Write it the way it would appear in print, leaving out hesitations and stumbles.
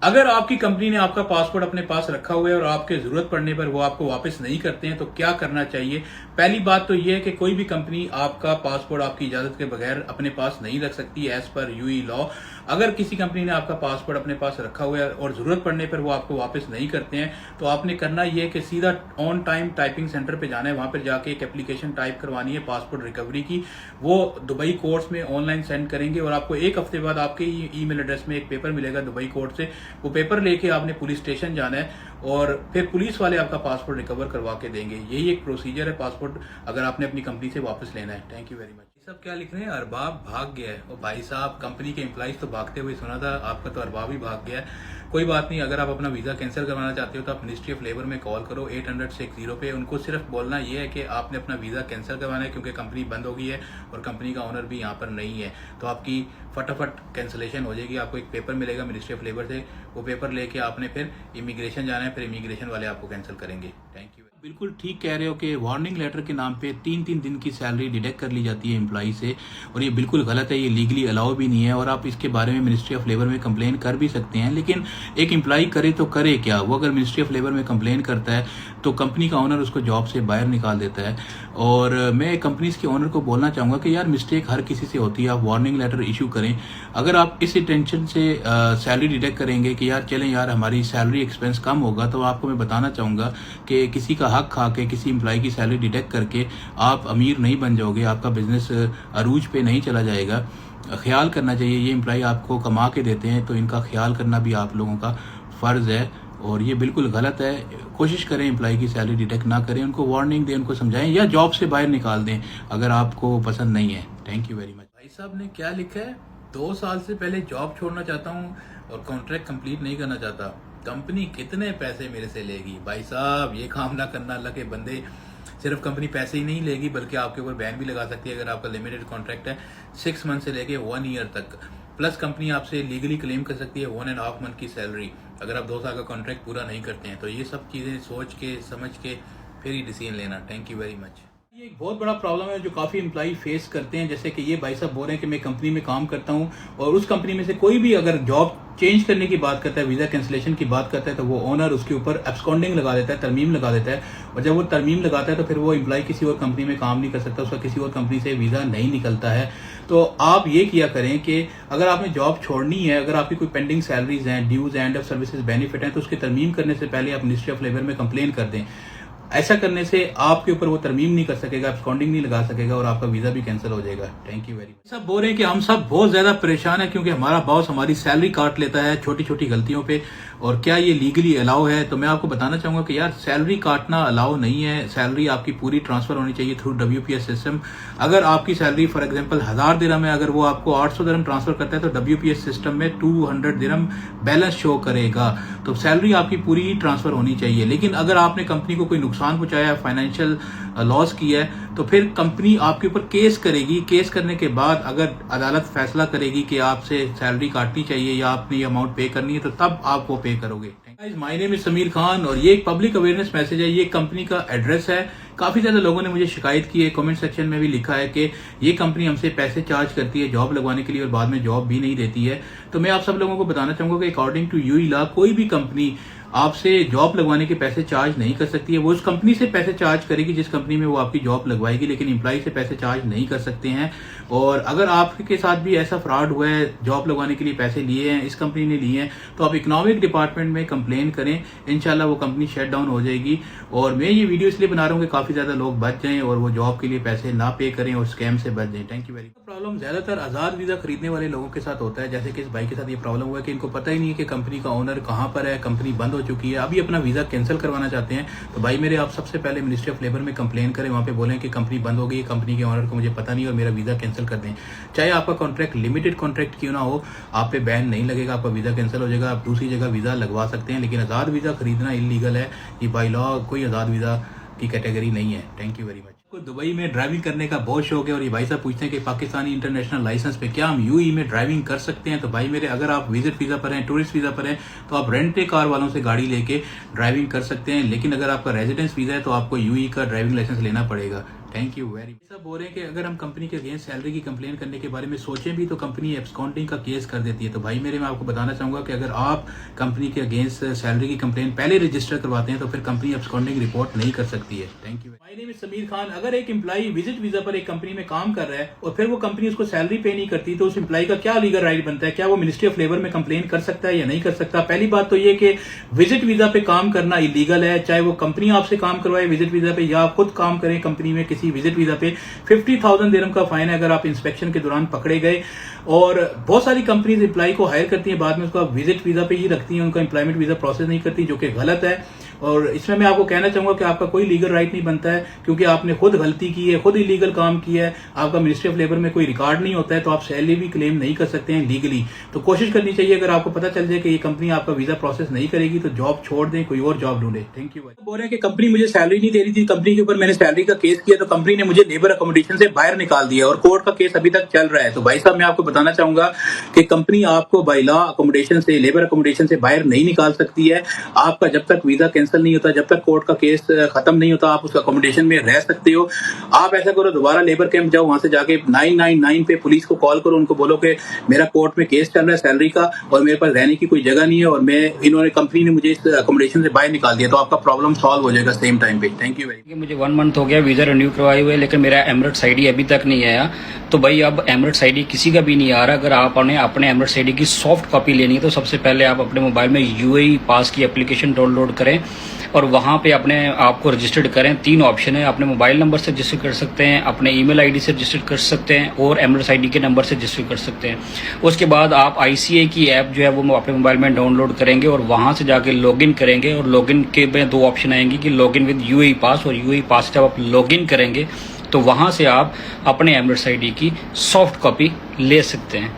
अगर आपकी कंपनी ने आपका पासपोर्ट अपने पास रखा हुआ है और आपके जरूरत पड़ने पर वो आपको वापस नहीं करते हैं तो क्या करना चाहिए। पहली बात तो यह है कि कोई भी कंपनी आपका पासपोर्ट आपकी इजाजत के बगैर अपने पास नहीं रख सकती एज पर यूई लॉ। अगर किसी कंपनी ने आपका पासपोर्ट अपने पास रखा हुआ है और जरूरत पड़ने पर वो आपको वापस नहीं करते हैं तो आपने करना यह है कि सीधा ऑन टाइम टाइपिंग सेंटर पे जाना है, वहां पर जाके एक एप्लीकेशन टाइप करवानी है पासपोर्ट रिकवरी की। वो दुबई कोर्ट्स में ऑनलाइन सेंड करेंगे और आपको एक हफ्ते बाद आपके ईमेल एड्रेस में एक पेपर मिलेगा दुबई कोर्ट से। वो पेपर लेके आपने पुलिस स्टेशन जाना है और फिर पुलिस वाले आपका पासपोर्ट रिकवर करवा के देंगे। यही एक प्रोसीजर है पासपोर्ट अगर आपने अपनी कंपनी से वापस लेना है। Thank you very much. सब क्या लिख रहे हैं, अरबाब भाग गया है। और भाई साहब, कंपनी के एम्प्लॉइज तो भागते हुए सुना था, आपका तो अरबाब ही भाग गया है। कोई बात नहीं, अगर आप अपना वीजा कैंसिल करवाना चाहते हो तो आप मिनिस्ट्री ऑफ लेबर में कॉल करो 800-60 पे। उनको सिर्फ बोलना यह है कि आपने अपना वीजा कैंसिल करवाना है क्योंकि कंपनी बंद हो गई है और कंपनी का ओनर भी यहाँ पर नहीं है। तो आपकी फटाफट कैंसिलेशन हो जाएगी। आपको एक पेपर मिलेगा मिनिस्ट्री ऑफ लेबर से, वो पेपर लेके आपने फिर इमिग्रेशन जाना है, फिर इमिग्रेशन वाले आपको कैंसिल करेंगे। Thank you. बिल्कुल ठीक कह रहे हो कि वार्निंग लेटर के नाम पे 3-3 दिन की सैलरी डिडक्ट कर ली जाती है एम्प्लॉई से और ये बिल्कुल गलत है, ये लीगली अलाउ भी नहीं है और आप इसके बारे में मिनिस्ट्री ऑफ लेबर में कंप्लेन कर भी सकते हैं। लेकिन एक एम्प्लॉई करे तो करे क्या, वो अगर मिनिस्ट्री ऑफ लेबर में कंप्लेन करता है तो कंपनी का ओनर उसको जॉब से बाहर निकाल देता है। और मैं कंपनीज के ओनर को बोलना चाहूंगा कि यार मिस्टेक हर किसी से होती है, आप वार्निंग लेटर इशू करें। अगर आप इस इंटेंशन से सैलरी डिडक्ट करेंगे कि यार चलें यार हमारी सैलरी एक्सपेंस कम होगा, तो आपको मैं बताना चाहूंगा कि किसी का हक खा के किसी एम्प्लॉय की सैलरी डिडक्ट करके आप अमीर नहीं बन जाओगे, आपका बिजनेस अरूज पे नहीं चला जाएगा। ख्याल करना चाहिए, ये एम्प्लॉय आपको कमा के देते हैं तो इनका ख्याल करना भी आप लोगों का फर्ज है और ये बिल्कुल गलत है। कोशिश करें एम्प्लॉय की सैलरी डिडक्ट ना करें, उनको वार्निंग दें, उनको समझाएं या जॉब से बाहर निकाल दें अगर आपको पसंद नहीं है। Thank you very much. भाई साहब ने क्या लिखा है, 2 साल से पहले जॉब छोड़ना चाहता हूँ और कॉन्ट्रैक्ट कंप्लीट नहीं करना चाहता, कंपनी कितने पैसे मेरे से लेगी। भाई साहब, ये काम ना करना, अल्लाह के बंदे। सिर्फ कंपनी पैसे ही नहीं लेगी बल्कि आपके ऊपर बैन भी लगा सकती है अगर आपका लिमिटेड कॉन्ट्रैक्ट है 6 मंथ से लेके 1 ईयर तक। प्लस कंपनी आपसे लीगली क्लेम कर सकती है 1.5 मंथ की सैलरी अगर आप 2 साल का कॉन्ट्रैक्ट पूरा नहीं करते हैं। तो ये सब चीजें सोच के समझ के फिर ही डिसीजन लेना। Thank you very much. ये एक बहुत बड़ा प्रॉब्लम है जो काफी एम्प्लॉय फेस करते हैं। जैसे कि ये भाई साहब बोल रहे हैं कि मैं कंपनी में काम करता हूं और उस कंपनी में से कोई भी अगर जॉब चेंज करने की बात करता है, वीजा कैंसिलेशन की बात करता है, तो वो ओनर उसके ऊपर एब्सकॉन्डिंग लगा देता है, तरमीम लगा देता है। और जब वो तरमीम लगाता है तो फिर वो एम्प्लॉय किसी और कंपनी में काम नहीं कर सकता, उसका किसी और कंपनी से वीजा नहीं निकलता है। तो आप ये किया करें कि अगर आपने जॉब छोड़नी है, अगर आपकी कोई पेंडिंग सैलरीज हैं, dues, end of services benefit हैं, तो उसकी तरमीम करने से पहले आप मिनिस्ट्री ऑफ लेबर में कंप्लेन कर दें। ऐसा करने से आपके ऊपर वो तरमीम नहीं कर सकेगा, एब्सकॉन्डिंग नहीं लगा सकेगा और आपका वीजा भी कैंसिल हो जाएगा। Thank you very much. सब बोल रहे हैं कि हम सब बहुत ज्यादा परेशान है क्योंकि हमारा बॉस हमारी सैलरी काट लेता है छोटी छोटी गलतियों पे, और क्या ये लीगली अलाउ है। तो मैं आपको बताना चाहूंगा कि यार सैलरी काटना अलाउ नहीं है। सैलरी आपकी पूरी ट्रांसफर होनी चाहिए थ्रू WPS सिस्टम। अगर आपकी सैलरी फॉर एग्जांपल 1000 दिरहम है, अगर वो आपको 800 दिरहम ट्रांसफर करता है तो WPS सिस्टम में 200 दिरहम बैलेंस शो करेगा। तो सैलरी आपकी पूरी ही ट्रांसफर होनी चाहिए। लेकिन अगर आपने कंपनी को कोई नुकसान पहुंचाया, फाइनेंशियल लॉस किया है, तो फिर कंपनी आपके ऊपर केस करेगी। केस करने के बाद अगर अदालत फैसला करेगी कि आपसे सैलरी काटनी चाहिए या आपने ये अमाउंट पे करनी है, तो तब आप वो पे करोगे। My name is Sameer Khan और ये एक पब्लिक अवेयरनेस मैसेज है। ये कंपनी का एड्रेस है। काफी ज्यादा लोगों ने मुझे शिकायत की है, कमेंट सेक्शन में भी लिखा है कि ये कंपनी हमसे पैसे चार्ज करती है जॉब लगवाने के लिए और बाद में जॉब भी नहीं देती है। तो मैं आप सब लोगों को बताना चाहूंगा कि अकॉर्डिंग टू यूई लॉ कोई भी कंपनी आपसे जॉब लगवाने के पैसे चार्ज नहीं कर सकती है। वो उस कंपनी से पैसे चार्ज करेगी जिस कंपनी में वो आपकी जॉब लगवाएगी, लेकिन एम्प्लॉय से पैसे चार्ज नहीं कर सकते हैं। और अगर आपके साथ भी ऐसा फ्रॉड हुआ है, जॉब लगवाने के लिए पैसे लिए हैं, इस कंपनी ने लिए हैं, तो आप इकोनॉमिक डिपार्टमेंट में कंप्लेन करें। इंशाल्लाह वो कंपनी शट डाउन हो जाएगी। और मैं ये वीडियो इसलिए बना रहा हूँ कि काफी ज्यादा लोग बच जाएं और वो जॉब के लिए पैसे ना पे करें और स्कैम से बच जाएं। Thank you very much. Problem ज्यादातर आजाद वीजा खरीदने वाले लोगों के साथ होता है। जैसे कि इस भाई के साथ ये प्रॉब्लम हुआ है कि इनको पता ही नहीं है कि कंपनी का ओनर कहाँ पर है, कंपनी बंद हो चुकी है, अभी अपना वीजा कैंसिल करवाना चाहते हैं। तो भाई मेरे, आप सबसे पहले मिनिस्ट्री ऑफ लेबर में कंप्लेन करें, वहां पे बोलें कि कंपनी बंद हो गई, कंपनी के ओनर को मुझे पता नहीं और मेरा वीजा कैंसिल कर दें। चाहे आपका कॉन्ट्रैक्ट लिमिटेड कॉन्ट्रैक्ट क्यों ना हो, आप पे बैन नहीं लगेगा, आपका वीजा कैंसिल हो जाएगा, आप दूसरी जगह वीजा लगवा सकते हैं। लेकिन आजाद वीजा खरीदना इलीगल है, ये बाई लॉ कोई आजाद वीजा की कैटेगरी नहीं है। Thank you very much. को दुबई में ड्राइविंग करने का बहुत शौक है और ये भाई साहब पूछते हैं कि पाकिस्तानी इंटरनेशनल लाइसेंस पे क्या हम यूई में ड्राइविंग कर सकते हैं। तो भाई मेरे, अगर आप विजिट वीजा पर हैं, टूरिस्ट वीजा पर हैं, तो आप रेंटे कार वालों से गाड़ी लेके ड्राइविंग कर सकते हैं। लेकिन अगर आपका रेजिडेंस वीजा है तो आपको यूई का ड्राइविंग लाइसेंस लेना पड़ेगा। Thank you very much. सब बोल रहे हैं कि अगर हम कंपनी के अगेंस्ट सैलरी की कंप्लेन करने के बारे में सोचें भी तो कंपनी एब्सकॉन्डिंग का केस कर देती है। तो भाई मेरे, मैं आपको बताना चाहूंगा कि अगर आप कंपनी के अगेंस्ट सैलरी की कंप्लेन पहले रजिस्टर करवाते हैं तो फिर कंपनी एब्सकॉन्डिंग रिपोर्ट नहीं कर सकती है। Thank you. My name is Sameer Khan. अगर एक एम्प्लॉई विजिट वीजा पर एक कंपनी में काम कर रहा है और फिर वो कंपनी उसको सैलरी पे नहीं करती तो उस एम्प्लॉई का क्या लीगल राइट बनता है? क्या वो मिनिस्ट्री ऑफ लेबर में कंप्लेन कर सकता है या नहीं कर सकता? पहली बात तो ये कि विजिट वीजा पे काम करना इलीगल है, चाहे वो कंपनी आपसे काम करवाए विजिट वीजा पे या आप खुद काम करें कंपनी में किसी विजिट वीजा पे। 50,000 दिरहम का फाइन है अगर आप इंस्पेक्शन के दौरान पकड़े गए। और बहुत सारी कंपनीज एम्प्लॉय को हायर करती हैं, बाद में उसको विजिट वीजा पे ही रखती हैं, उनका एम्प्लॉयमेंट वीजा प्रोसेस नहीं करती, जो कि गलत है। और इसमें मैं आपको कहना चाहूंगा कि आपका कोई लीगल राइट नहीं बनता है, क्योंकि आपने खुद गलती की है, खुद इलीगल काम किया है, आपका मिनिस्ट्री ऑफ लेबर में कोई रिकॉर्ड नहीं होता है, तो आप सैलरी भी क्लेम नहीं कर सकते हैं लीगली। तो कोशिश करनी चाहिए, अगर आपको पता चल जाए कि ये कंपनी आपका वीजा प्रोसेस नहीं करेगी तो जॉब छोड़ दें, कोई और जॉब ढूंढे। Thank you. बोल रहे हैं कि कंपनी मुझे सैलरी नहीं दे रही थी, कंपनी के ऊपर मैंने सैलरी का केस किया तो कंपनी ने मुझे लेबर अकोमोडेशन से बाहर निकाल दिया और कोर्ट का केस अभी तक चल रहा है। तो भाई साहब, मैं आपको बताना चाहूंगा कि कंपनी आपको बाय लॉ अकोमोडेशन से, लेबर अकोमोडेशन से बाहर नहीं निकाल सकती है। आपका जब तक वीजा कैंसिल नहीं होता, जब तक कोर्ट का केस खत्म नहीं होता, आप उस अकोमोडेशन में रह सकते हो। आप ऐसा करो, दोबारा लेबर कैंप जाओ, वहां से जाके 999 पे पुलिस को कॉल करो, उनको बोलो कि मेरा कोर्ट में केस चल रहा है सैलरी का और मेरे पास रहने की कोई जगह नहीं है और इन्होंने कंपनी ने मुझे इस अकोमोडेशन से बाहर निकाल दिया, तो आपका प्रॉब्लम सॉल्व हो जाएगा सेम टाइम पे। Thank you very. मुझे 1 मंथ हो गया वीजा रिन्यू करवाए हुए, लेकिन मेरा एमिरेट्स आईडी अभी तक नहीं आया। तो भाई अब एमिरेट्स आईडी किसी का भी नहीं आ रहा। अगर आपने अपने एमिरेट्स आईडी की सॉफ्ट कॉपी लेनी है तो सबसे पहले आप अपने मोबाइल में यूएई पास की एप्लीकेशन डाउनलोड करें और वहां पे अपने आप को रजिस्टर्ड करें। 3 ऑप्शन है, अपने मोबाइल नंबर से रजिस्टर कर सकते हैं, अपने ईमेल आईडी से रजिस्टर कर सकते हैं और एमिरेट्स आईडी के नंबर से रजिस्टर कर सकते हैं। उसके बाद आप आईसीए की ऐप जो है वो अपने मोबाइल में डाउनलोड करेंगे और वहां से जाके लॉगिन करेंगे और लॉगिन के में 2 ऑप्शन आएंगे कि लॉगिन विद यूएई पास, और यूएई पास जब आप लॉगिन करेंगे तो वहां से आप अपने एमिरेट्स आईडी की सॉफ्ट कॉपी ले सकते हैं।